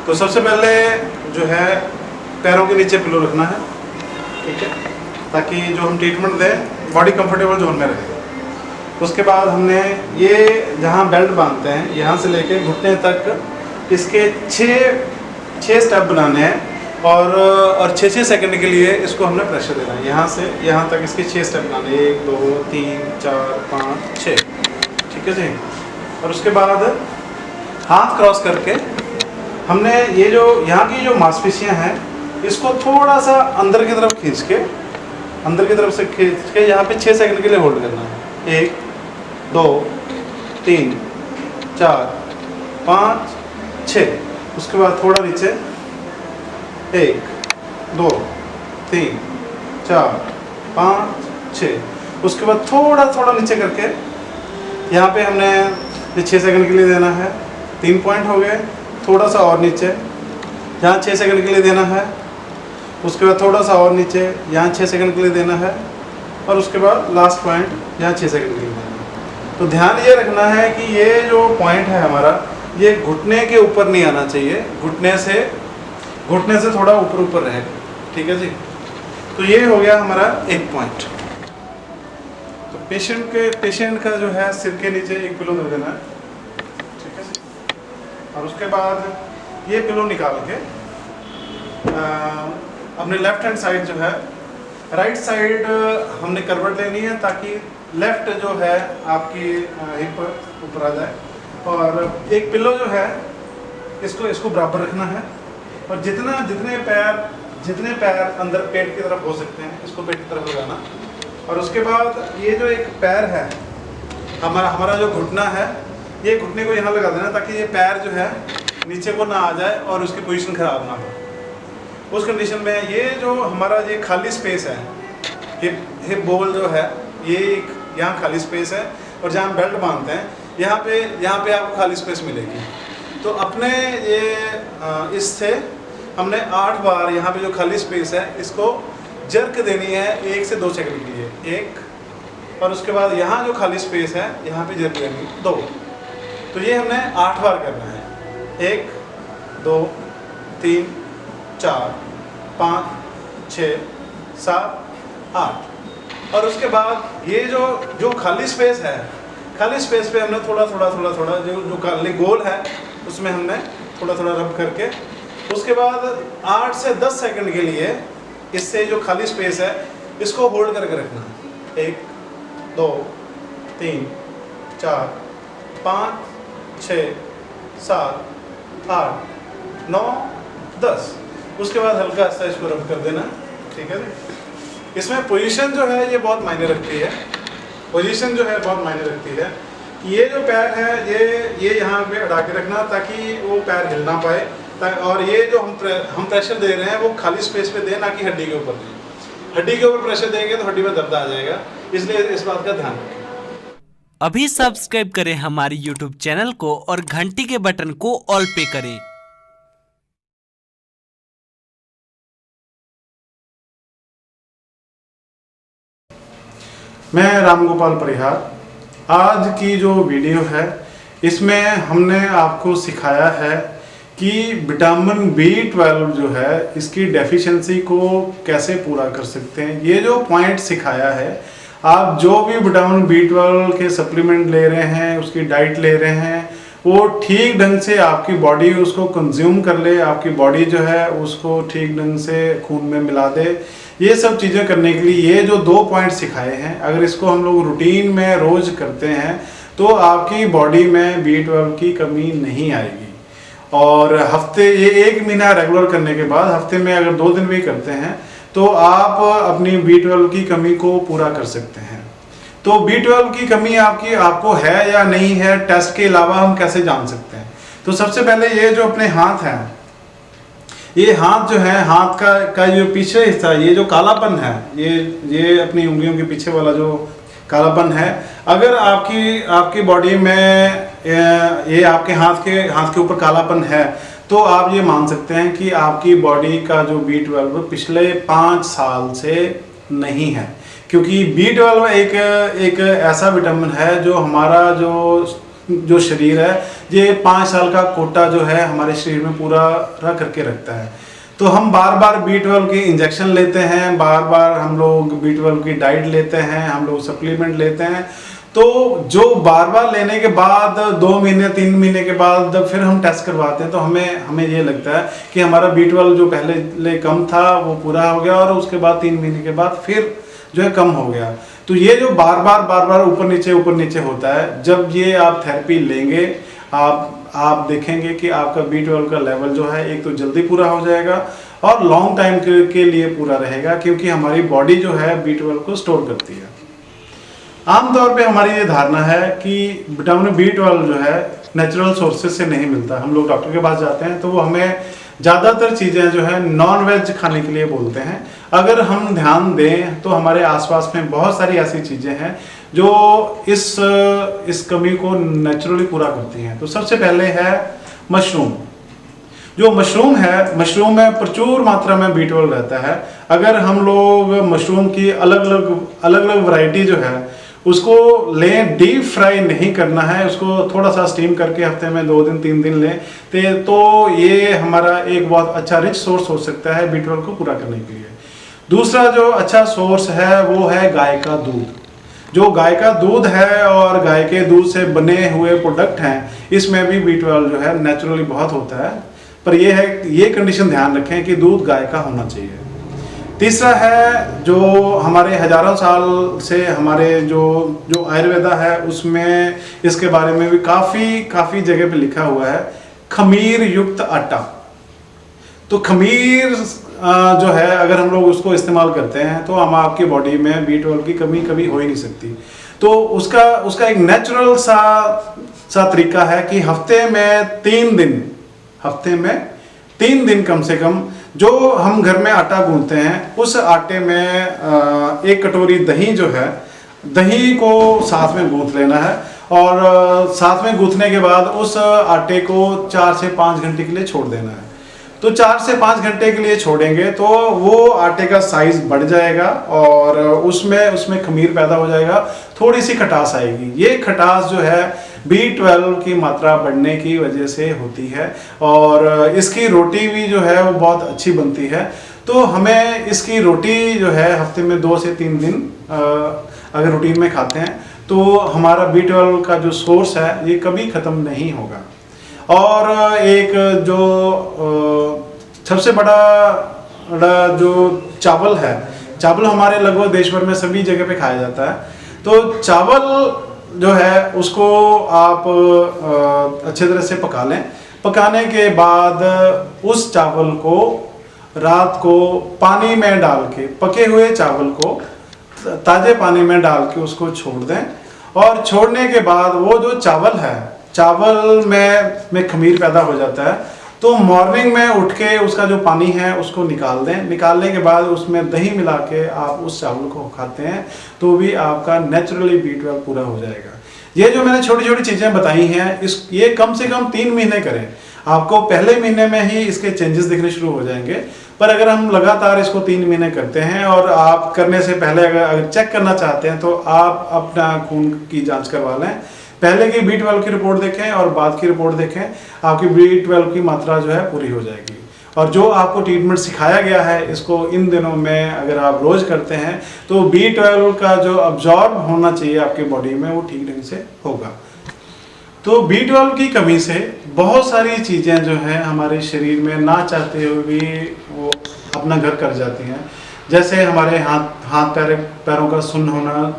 तो सबसे पहले जो है पैरों के नीचे पिलो रखना है, ठीक है, ताकि जो हम ट्रीटमेंट दें बॉडी कंफर्टेबल जोन में रहे। उसके बाद हमने ये जहाँ बेल्ट बांधते हैं यहाँ से लेके घुटने तक इसके 6 स्टेप बनाने हैं और 6 सेकंड के लिए इसको हमने प्रेशर देना है। यहाँ से यहाँ तक इसके 6 स्टेप बनाने, 1 2 3 4 5 6, ठीक है जी। और उसके बाद हाथ क्रॉस करके हमने ये जो यहाँ की जो मांसपेशियाँ हैं इसको थोड़ा सा अंदर की तरफ खींच के, अंदर की तरफ से खींच के यहाँ पे 6 सेकंड के लिए होल्ड करना है। 1 2 3 4 5 6। उसके बाद थोड़ा नीचे, 1 2 3 4 5 6। उसके बाद थोड़ा थोड़ा नीचे करके यहाँ पे हमने 6 सेकंड के लिए देना है। 3 पॉइंट हो गए। थोड़ा सा और नीचे, यहाँ 6 सेकंड के लिए देना है। उसके बाद थोड़ा सा और नीचे, यहाँ 6 सेकंड के लिए देना है। और उसके बाद लास्ट पॉइंट यहाँ 6 सेकंड के लिए देना है। तो ध्यान ये रखना है कि ये जो पॉइंट है हमारा, ये घुटने के ऊपर नहीं आना चाहिए, घुटने से थोड़ा ऊपर ऊपर रहेगा, ठीक है जी। तो ये हो गया हमारा एक पॉइंट। तो पेशेंट का जो है सिर के नीचे एक पिलो दे देना है, ठीक है जी। और उसके बाद ये पिलो निकाल के अपने लेफ्ट हैंड साइड जो है, राइट साइड हमने करवट लेनी है ताकि लेफ्ट जो है आपकी हिप ऊपर आ जाए। और एक पिलो जो है इसको बराबर रखना है और जितने पैर अंदर पेट की तरफ हो सकते हैं इसको पेट की तरफ लगाना। और उसके बाद ये जो एक पैर है हमारा जो घुटना है, ये घुटने को यहाँ लगा देना ताकि ये पैर जो है नीचे को ना आ जाए और उसकी पोजीशन खराब ना हो। उस कंडीशन में ये जो हमारा ये खाली स्पेस है, हिप बोल जो है, ये एक यहाँ खाली स्पेस है। और जहाँ बेल्ट बांधते हैं यहाँ पे आपको खाली स्पेस मिलेगी। तो अपने ये इससे हमने 8 बार यहाँ पे जो खाली स्पेस है इसको जर्क देनी है 1 से 2 सेकंड के लिए, 1। और उसके बाद यहाँ जो खाली स्पेस है यहाँ पे जर्क देनी 2। तो ये हमने 8 बार करना है। 1 2 3 4 5 6 7 8। और उसके बाद ये जो खाली स्पेस है, खाली स्पेस पे हमने थोड़ा जो खाली गोल है उसमें हमने थोड़ा रब करके, उसके बाद 8 से 10 सेकंड के लिए इससे जो खाली स्पेस है इसको होल्ड करके रखना है। 1 2 3 4 5 6 7 8 9 10। उसके बाद हल्का सा इसको रब कर देना, ठीक है। इसमें पोजीशन जो है ये बहुत मायने रखती है। पोजीशन जो है बहुत मायने रखती है। ये जो पैर है ये यहाँ पे अड़ा के रखना ताकि वो पैर हिल ना पाए। और ये जो हम प्रेशर दे रहे हैं वो खाली स्पेस पे दें, ना कि हड्डी के ऊपर दें। हड्डी के ऊपर प्रेशर देंगे तो हड्डी में दर्द आ जाएगा, इसलिए इस बात का ध्यान रखें। अभी सब्सक्राइब करें हमारी YouTube चैनल को और घंटी के बटन को ऑल पे करें। मैं रामगोपाल परिहार। आज की जो वीडियो है इसमें हमने आपको सिखाया है कि विटामिन B12 जो है इसकी डेफिशिएंसी को कैसे पूरा कर सकते हैं। ये जो पॉइंट सिखाया है, आप जो भी विटामिन B12 के सप्लीमेंट ले रहे हैं, उसकी डाइट ले रहे हैं, वो ठीक ढंग से आपकी बॉडी उसको कंज्यूम कर ले, आपकी बॉडी जो है उसको ठीक ढंग से खून में मिला दे। ये सब चीज़ें करने के लिए ये जो 2 पॉइंट सिखाए हैं, अगर इसको हम लोग रूटीन में रोज़ करते हैं तो आपकी बॉडी में B12 की कमी नहीं आएगी। और ये 1 महीना रेगुलर करने के बाद हफ्ते में अगर 2 दिन भी करते हैं तो आप अपनी B12 की कमी को पूरा कर सकते हैं। तो B12 की कमी आपको है या नहीं है, टेस्ट के अलावा हम कैसे जान सकते हैं? तो सबसे पहले ये जो अपने हाथ हैं, ये हाथ जो है, हाथ का जो पीछे हिस्सा, ये जो कालापन है, ये अपनी उंगलियों के पीछे वाला जो कालापन है, अगर आपकी बॉडी में ये आपके हाथ के ऊपर कालापन है तो आप ये मान सकते हैं कि आपकी बॉडी का जो B12 पिछले 5 साल से नहीं है। क्योंकि B12 एक ऐसा विटामिन है जो हमारा जो जो शरीर है, ये 5 साल का कोटा जो है हमारे शरीर में पूरा करके रखता है। तो हम बार बार B12 की इंजेक्शन लेते हैं, बार बार हम लोग B12 की डाइट लेते हैं, हम लोग सप्लीमेंट लेते हैं। तो जो बार बार लेने के बाद 2 महीने 3 महीने के बाद फिर हम टेस्ट करवाते हैं, तो हमें ये लगता है कि हमारा B12 जो पहले कम था वो पूरा हो गया, और उसके बाद 3 महीने के बाद फिर जो है कम हो गया। तो ये जो बार बार ऊपर नीचे होता है, जब ये आप थेरेपी लेंगे, आप देखेंगे कि आपका B12 का लेवल जो है एक तो जल्दी पूरा हो जाएगा और लॉन्ग टाइम के लिए पूरा रहेगा, क्योंकि हमारी बॉडी जो है B12 को स्टोर करती है। आमतौर पे हमारी ये धारणा है कि विटामिन B12 जो है नेचुरल सोर्सेज से नहीं मिलता। हम लोग डॉक्टर के पास जाते हैं तो वो हमें ज़्यादातर चीज़ें जो है नॉन वेज खाने के लिए बोलते हैं। अगर हम ध्यान दें तो हमारे आसपास में बहुत सारी ऐसी चीज़ें हैं जो इस कमी को नेचुरली पूरा करती हैं। तो सबसे पहले है मशरूम। जो मशरूम है, मशरूम में प्रचुर मात्रा में B12 रहता है। अगर हम लोग मशरूम की अलग अलग वैरायटी जो है उसको लें, डीप फ्राई नहीं करना है, उसको थोड़ा सा स्टीम करके हफ्ते में 2 दिन 3 दिन लें, तो ये हमारा एक बहुत अच्छा रिच सोर्स हो सकता है B12 को पूरा करने के लिए। दूसरा जो अच्छा सोर्स है वो है गाय का दूध। जो गाय का दूध है और गाय के दूध से बने हुए प्रोडक्ट हैं, इसमें भी B12 जो है नेचुरली बहुत होता है, पर ये कंडीशन ध्यान रखें कि दूध गाय का होना चाहिए। तीसरा है जो हमारे हजारों साल से हमारे जो आयुर्वेदा है उसमें इसके बारे में भी काफ़ी जगह पे लिखा हुआ है, खमीर युक्त आटा। तो खमीर जो है अगर हम लोग उसको इस्तेमाल करते हैं तो हम आपकी बॉडी में B12 की कमी कभी हो ही नहीं सकती। तो उसका एक नेचुरल सा तरीका है कि हफ्ते में 3 दिन कम से कम जो हम घर में आटा गूंथते हैं, उस आटे में 1 कटोरी दही जो है, दही को साथ में गूंथ लेना है, और साथ में गूंथने के बाद उस आटे को 4 से 5 घंटे के लिए छोड़ देना है। तो 4 से 5 घंटे के लिए छोड़ेंगे तो वो आटे का साइज बढ़ जाएगा और उसमें खमीर पैदा हो जाएगा, थोड़ी सी खटास आएगी। ये खटास जो है B12 की मात्रा बढ़ने की वजह से होती है, और इसकी रोटी भी जो है वो बहुत अच्छी बनती है। तो हमें इसकी रोटी जो है हफ्ते में 2 से 3 दिन अगर रूटीन में खाते हैं तो हमारा B12 का जो सोर्स है ये कभी ख़त्म नहीं होगा। और एक जो सबसे बड़ा जो चावल है, चावल हमारे लगभग देश भर में सभी जगह पे खाया जाता है। तो चावल जो है उसको आप अच्छे तरह से पका लें। पकाने के बाद उस चावल को रात को पानी में डाल के, पके हुए चावल को ताज़े पानी में डाल के उसको छोड़ दें, और छोड़ने के बाद वो जो चावल है, चावल में खमीर पैदा हो जाता है। तो मॉर्निंग में उठ के उसका जो पानी है उसको निकाल दें। निकालने के बाद उसमें दही मिला के आप उस चावल को खाते हैं तो भी आपका नेचुरली B12 पूरा हो जाएगा। ये जो मैंने छोटी छोटी चीज़ें बताई हैं, ये कम से कम 3 महीने करें। आपको पहले महीने में ही इसके चेंजेस दिखने शुरू हो जाएंगे, पर अगर हम लगातार इसको 3 महीने करते हैं, और आप करने से पहले अगर चेक करना चाहते हैं तो आप अपना खून की जाँच करवा लें। पहले की B12 की रिपोर्ट देखें और बाद की रिपोर्ट देखें, आपकी B12 की मात्रा जो है पूरी हो जाएगी। और जो आपको ट्रीटमेंट सिखाया गया है, इसको इन दिनों में अगर आप रोज़ करते हैं तो B12 का जो अब्जॉर्ब होना चाहिए आपकी बॉडी में वो ठीक ढंग से होगा। तो B12 की कमी से बहुत सारी चीज़ें जो हैं हमारे शरीर में ना चाहते हुए भी वो अपना घर कर जाती हैं। जैसे हमारे हाथ पैरों का सुन्न होना,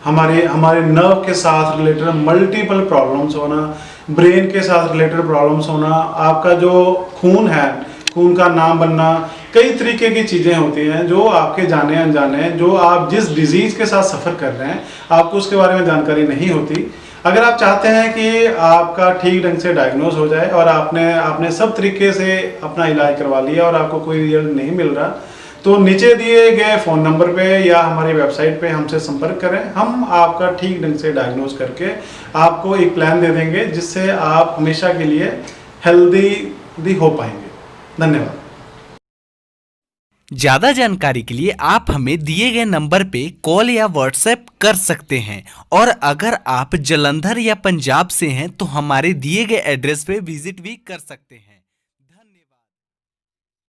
हमारे नर्व के साथ रिलेटेड मल्टीपल प्रॉब्लम्स होना, ब्रेन के साथ रिलेटेड प्रॉब्लम्स होना, आपका जो खून है, खून का ना बनना, कई तरीके की चीज़ें होती हैं जो आपके जाने अनजाने, जो आप जिस डिजीज़ के साथ सफ़र कर रहे हैं आपको उसके बारे में जानकारी नहीं होती। अगर आप चाहते हैं कि आपका ठीक ढंग से डायग्नोज हो जाए और आपने सब तरीके से अपना इलाज करवा लिया और आपको कोई रिजल्ट नहीं मिल रहा, तो नीचे दिए गए फ़ोन नंबर पे या हमारी वेबसाइट पे हमसे संपर्क करें। हम आपका ठीक ढंग से डायग्नोज करके आपको एक प्लान दे देंगे जिससे आप हमेशा के लिए हेल्दी हो पाएंगे। धन्यवाद। ज्यादा जानकारी के लिए आप हमें दिए गए नंबर पे कॉल या व्हाट्सएप कर सकते हैं। और अगर आप जालंधर या पंजाब से हैं तो हमारे दिए गए एड्रेस पे विजिट भी कर सकते हैं।